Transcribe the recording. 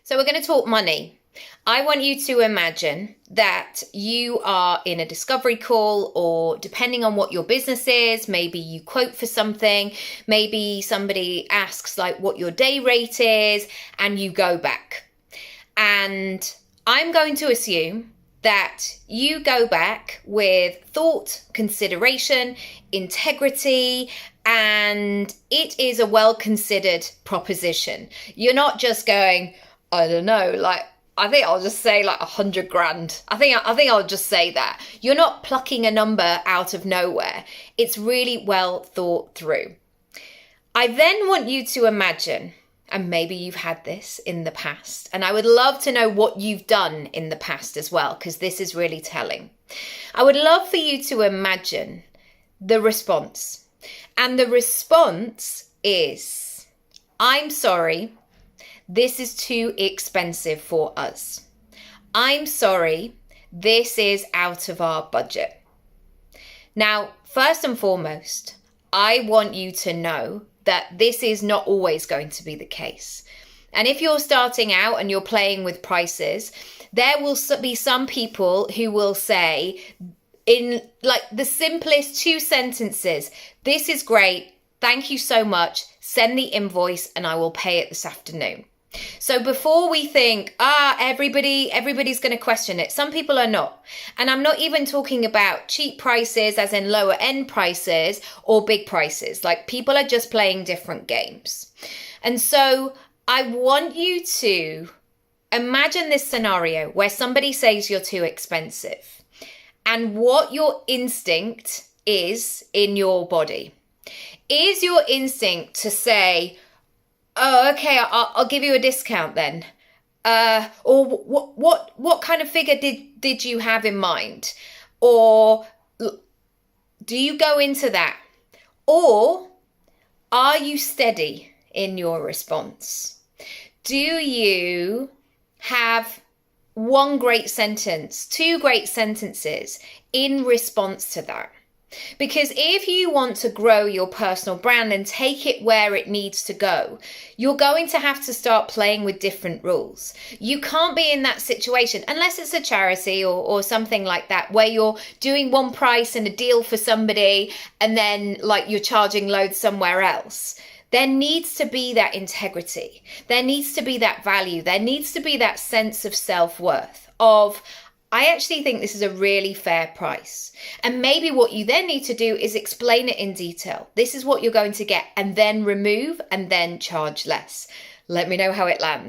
So we're going to talk money. I want you to imagine that you are in a discovery call, or depending on what your business is, maybe you quote for something, maybe somebody asks like what your day rate is, and you go back. And I'm going to assume that you go back with thought, consideration, integrity, and it is a well-considered proposition. You're not just going, I don't know, like, I think I'll just say like 100 grand. I think I'll just say that. You're not plucking a number out of nowhere. It's really well thought through. I then want you to imagine, and maybe you've had this in the past, and I would love to know what you've done in the past as well, because this is really telling. I would love for you to imagine the response. And the response is, I'm sorry, this is too expensive for us. I'm sorry, this is out of our budget. Now, first and foremost, I want you to know that this is not always going to be the case. And if you're starting out and you're playing with prices, there will be some people who will say in like the simplest 2 sentences, this is great, thank you so much, send the invoice and I will pay it this afternoon. So before we think, everybody's going to question it, some people are not. And I'm not even talking about cheap prices as in lower end prices or big prices. Like, people are just playing different games. And so I want you to imagine this scenario where somebody says you're too expensive and what your instinct is in your body. Is your instinct to say, oh, okay, I'll give you a discount then. Or what kind of figure did you have in mind? Or do you go into that? Or are you steady in your response? Do you have 1 great sentence, 2 great sentences in response to that? Because if you want to grow your personal brand and take it where it needs to go, you're going to have to start playing with different rules. You can't be in that situation, unless it's a charity or something like that, where you're doing one price and a deal for somebody and then like you're charging loads somewhere else. There needs to be that integrity. There needs to be that value. There needs to be that sense of self-worth of, I actually think this is a really fair price. And maybe what you then need to do is explain it in detail. This is what you're going to get, and then remove and then charge less. Let me know how it lands.